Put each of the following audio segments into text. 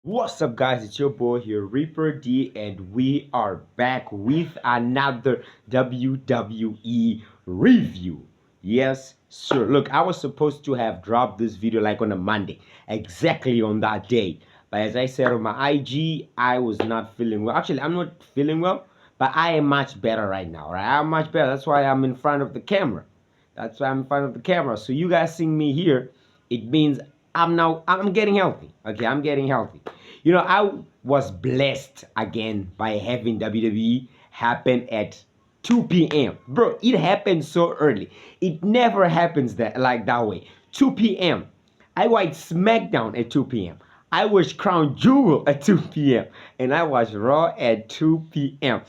What's up, guys? It's your boy here, Reaper D, and we are back with another WWE review. Yes, sir. Look, I was supposed to have dropped this video like on a Monday, exactly on that day. But as I said on my IG, I was not feeling well. Actually, I'm not feeling well, but I am much better right now, right? I'm much better. That's why I'm in front of the camera. That's why I'm in front of the camera. So you guys seeing me here, it means I'm getting healthy. Okay, I'm getting healthy. I was blessed again by having WWE happen at 2 p.m. Bro, it happened so early. It never happens that way. 2 p.m. I watched SmackDown at 2 p.m. I watched Crown Jewel at 2 p.m. And I watched Raw at 2 p.m.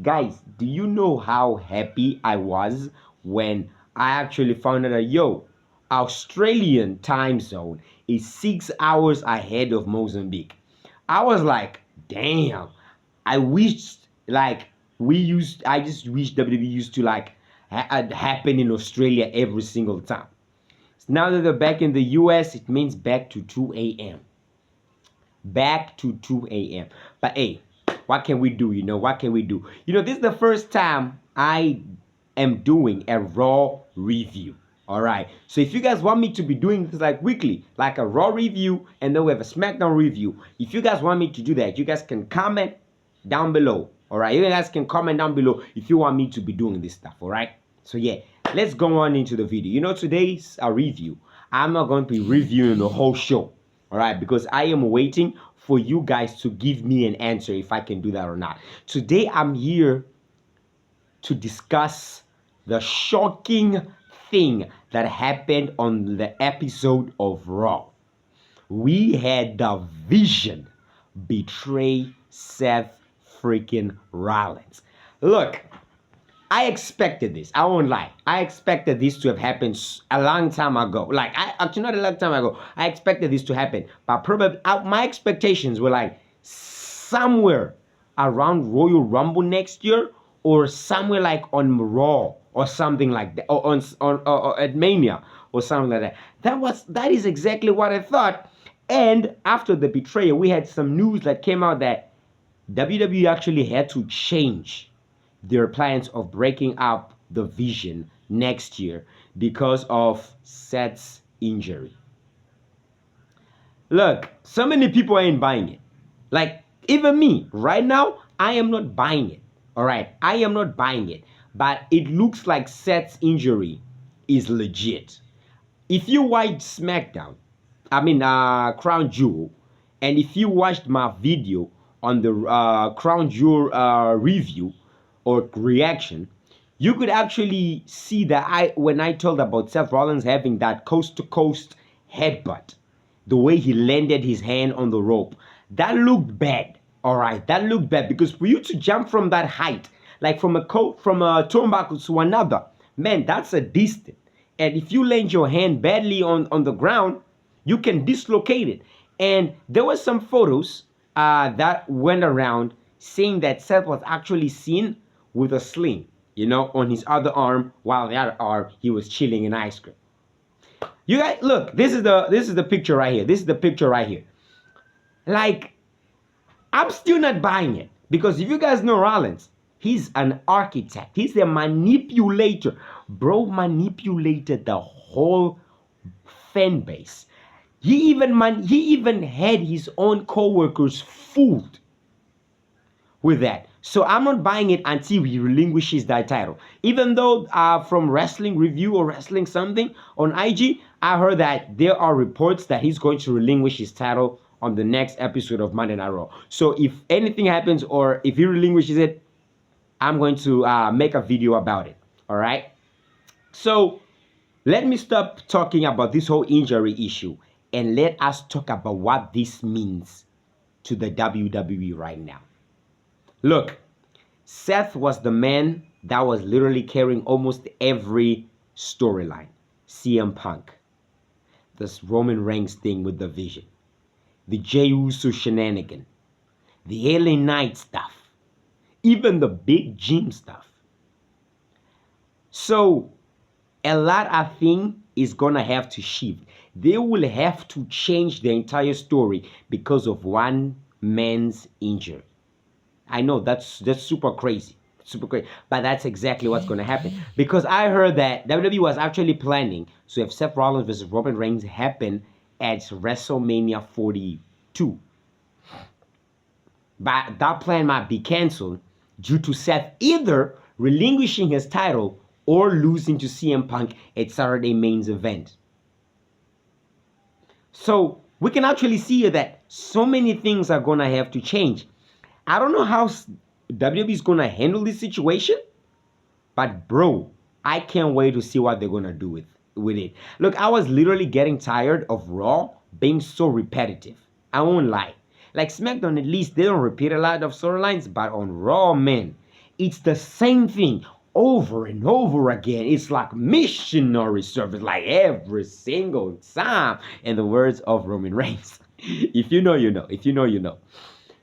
Guys, do you know how happy I was when I actually found out that, Australian time zone is 6 hours ahead of Mozambique? I was like, damn. I wished like I just wish WWE used to happen in Australia every single time. Now that they're back in the US, it means back to 2 a.m. Back to 2 a.m. But hey, what can we do? What can we do? This is the first time I am doing a Raw review. All right. So if you guys want me to be doing this like weekly, like a Raw review, and then we have a SmackDown review, if you guys want me to do that, you guys can comment down below. All right. You guys can comment down below if you want me to be doing this stuff. All right. So yeah, let's go on into the video. Today's a review. I'm not going to be reviewing the whole show. All right, because I am waiting for you guys to give me an answer if I can do that or not. Today I'm here to discuss the shocking thing that happened on the episode of Raw. We had the Vision betray Seth freaking Rollins. Look, I expected this. I won't lie. I expected this to have happened a long time ago. Actually, not a long time ago. I expected this to happen, but probably my expectations were like somewhere around Royal Rumble next year, or somewhere like on Raw or something like that, or or at Mania or something like that. That is exactly what I thought. And after the betrayal, we had some news that came out that WWE actually had to change their plans of breaking up the Vision next year because of Seth's injury. Look, so many people ain't buying it. Like, even me, right now, I am not buying it. All right, I am not buying it. But it looks like Seth's injury is legit. If you watch SmackDown, Crown Jewel, and if you watched my video on the Crown Jewel review or reaction, you could actually see that when I told about Seth Rollins having that coast to coast headbutt, the way he landed his hand on the rope, that looked bad. All right, that looked bad because for you to jump from that height, like from a turnbuckle to another, man, that's a distance. And if you land your hand badly on the ground, you can dislocate it. And there were some photos that went around saying that Seth was actually seen with a sling, on his other arm, while the other arm he was chilling in ice cream. You guys, look, this is the picture right here. This is the picture right here. Like, I'm still not buying it because if you guys know Rollins, he's an architect. He's a manipulator. Bro manipulated the whole fan base. He even had his own co-workers fooled with that. So I'm not buying it until he relinquishes that title. Even though from Wrestling Review or Wrestling something on IG, I heard that there are reports that he's going to relinquish his title on the next episode of Monday Night Raw. So if anything happens or if he relinquishes it, I'm going to make a video about it. All right. So let me stop talking about this whole injury issue and let us talk about what this means to the WWE right now. Look, Seth was the man that was literally carrying almost every storyline. CM Punk, this Roman Reigns thing with the Vision, the Jey Uso shenanigan, the LA Knight stuff, even the Big Jim stuff. So a lot of thing is gonna have to shift. they will have to change the entire story because of one man's injury. I know that's super crazy. Super crazy. But that's exactly what's gonna happen. Because I heard that WWE was actually planning to have Seth Rollins versus Roman Reigns happen at WrestleMania 42. But that plan might be cancelled due to Seth either relinquishing his title or losing to CM Punk at Saturday Main's event. So we can actually see that so many things are gonna have to change. I don't know how WWE is gonna handle this situation, but bro, I can't wait to see what they're gonna do with it. Look, I was literally getting tired of Raw being so repetitive. I won't lie. Like SmackDown, at least they don't repeat a lot of storylines, but on Raw, man, it's the same thing over and over again. It's like missionary service, like every single time. In the words of Roman Reigns, if you know, you know. If you know, you know.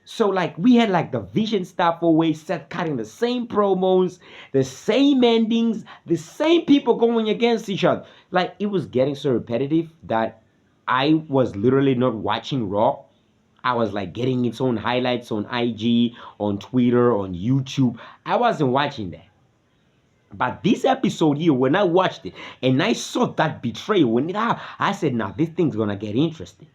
So like we had like the Vision stuff always set cutting the same promos, the same endings, the same people going against each other. Like it was getting so repetitive that I was literally not watching Raw. I was like getting its own highlights on IG, on Twitter, on YouTube. I wasn't watching that. But this episode here, when I watched it and I saw that betrayal, I said, now this thing's gonna get interesting.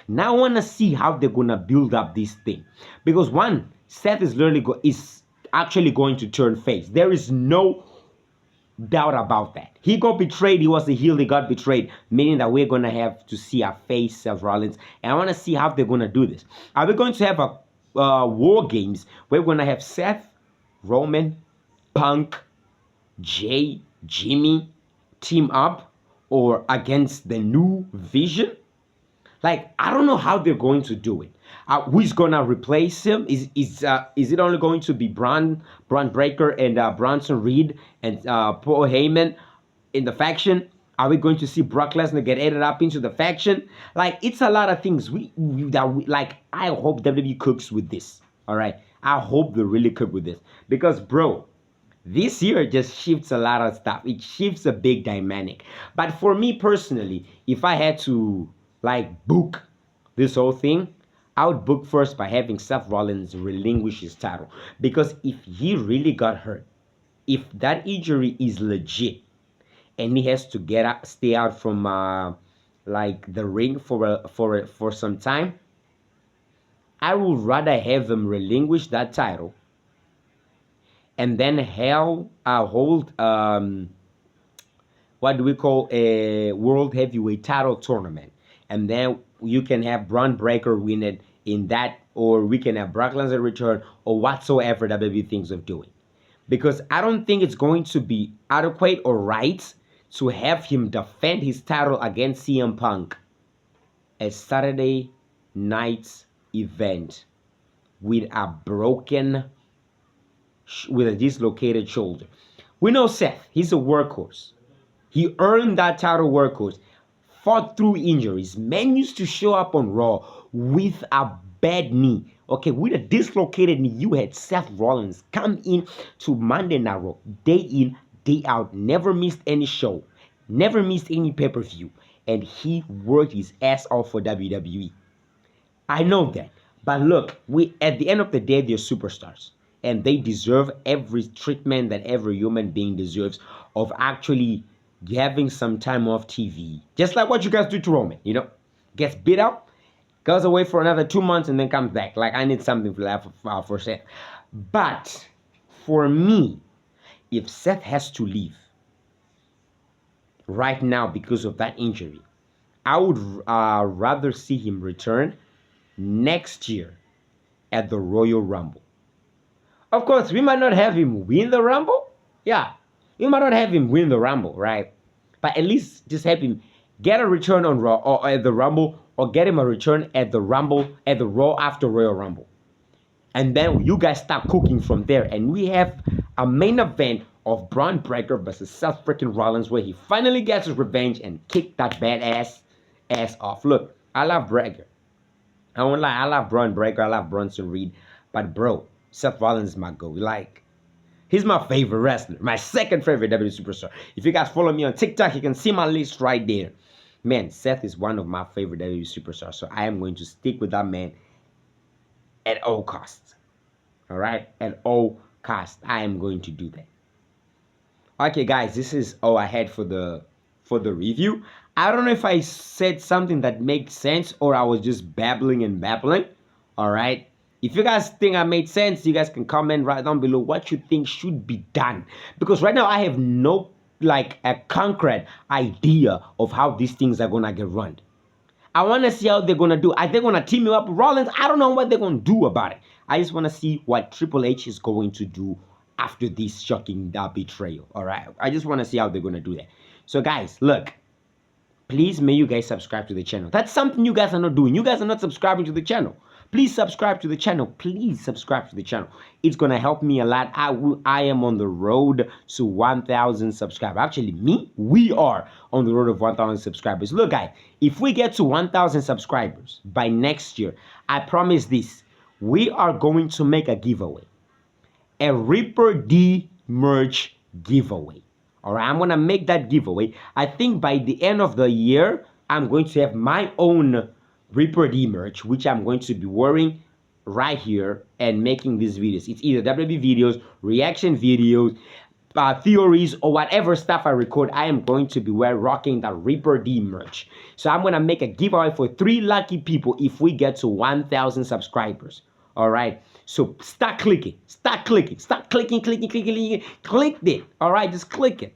Now I want to see how they're gonna build up this thing, because one, Seth is is actually going to turn face. There is no doubt about that. He got betrayed. He was a heel. He got betrayed, meaning that we're gonna have to see a face Seth Rollins, and I want to see how they're gonna do this. Are we going to have a War Games where we're gonna have Seth, Roman, Punk, Jay, Jimmy team up, or against the new Vision? Like I don't know how they're going to do it. Who's gonna replace him? Is it only going to be Braun Breaker and Bronson Reed and Paul Heyman in the faction? Are we going to see Brock Lesnar get added up into the faction? Like it's a lot of things. Like. I hope WWE cooks with this. All right. I hope they really cook with this because, bro, this year just shifts a lot of stuff. It shifts a big dynamic. But for me personally, if I had to like book this whole thing, I would book first by having Seth Rollins relinquish his title. Because if he really got hurt, if that injury is legit, and he has to stay out from like the ring for some time, I would rather have him relinquish that title and then hold what do we call a world heavyweight title tournament, and then you can have Braun Breaker win it in that, or we can have Brock Lesnar return, or whatsoever WWE thinks of doing. Because I don't think it's going to be adequate or right to have him defend his title against CM Punk a Saturday night's event with a dislocated shoulder. We know Seth, he's a workhorse. He earned that title workhorse, fought through injuries, managed to show up on Raw with a bad knee. Okay, with a dislocated knee, you had Seth Rollins come in to Monday Night Raw, day in, day out, never missed any show, never missed any pay-per-view, and he worked his ass off for WWE. I know that. But look, at the end of the day, they're superstars. And they deserve every treatment that every human being deserves of actually having some time off TV. Just like what you guys do to Roman, Gets beat up, goes away for another 2 months, and then comes back. Like, I need something for Seth. But for me, if Seth has to leave right now because of that injury, I would rather see him return next year at the Royal Rumble. Of course, we might not have him win the Rumble. Yeah, we might not have him win the Rumble, right? But at least just have him get a return on Raw or at the Rumble, or get him a return at the Rumble, at the Raw after Royal Rumble. And then you guys start cooking from there. And we have a main event of Braun Breaker versus Seth freaking Rollins, where he finally gets his revenge and kick that badass ass off. Look, I love Breaker. I won't lie, I love Braun Breaker, I love Bronson Reed. But bro, Seth Rollins is my go. Like, he's my favorite wrestler, my second favorite WWE superstar. If you guys follow me on TikTok, you can see my list right there. man, Seth is one of my favorite WWE superstars, so I am going to stick with that man at all costs. All right, at all costs, I am going to do that. Okay, guys, this is all I had for the review. I don't know if I said something that makes sense or I was just babbling and babbling. All right. If you guys think I made sense, you guys can comment right down below what you think should be done. Because right now I have no like a concrete idea of how these things are gonna get run. I want to see how they're going to do. Are they going to team you up with Rollins? I don't know what they're going to do about it. I just want to see what Triple H is going to do after this shocking betrayal. All right. I just want to see how they're going to do that. So, guys, look. Please, may you guys subscribe to the channel. That's something you guys are not doing. You guys are not subscribing to the channel. Please subscribe to the channel. Please subscribe to the channel. It's going to help me a lot. I am on the road to 1,000 subscribers. Actually, we are on the road of 1,000 subscribers. Look, guys, if we get to 1,000 subscribers by next year, I promise this, we are going to make a giveaway. A Reaper D merch giveaway. All right, I'm going to make that giveaway. I think by the end of the year, I'm going to have my own Reaper D merch, which I'm going to be wearing right here and making these videos. It's either WWE videos, reaction videos, theories, or whatever stuff I record. I am going to be rocking the Reaper D merch. So I'm going to make a giveaway for 3 lucky people if we get to 1,000 subscribers. All right. So start clicking. Start clicking. Start clicking. Click it. All right. Just click it.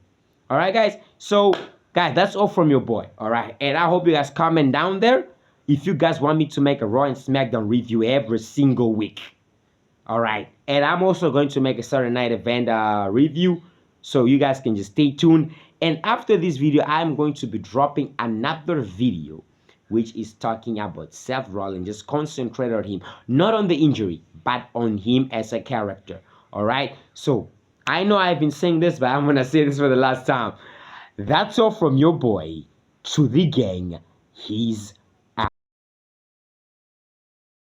All right, guys. So, guys, that's all from your boy. All right. And I hope you guys comment down there if you guys want me to make a Raw and SmackDown review every single week. All right. And I'm also going to make a Saturday Night Event review. So you guys can just stay tuned. And after this video, I'm going to be dropping another video which is talking about Seth Rollins. Just concentrate on him, not on the injury, but on him as a character. All right. So I know I've been saying this, but I'm gonna say this for the last time. That's all from your boy to the gang. He's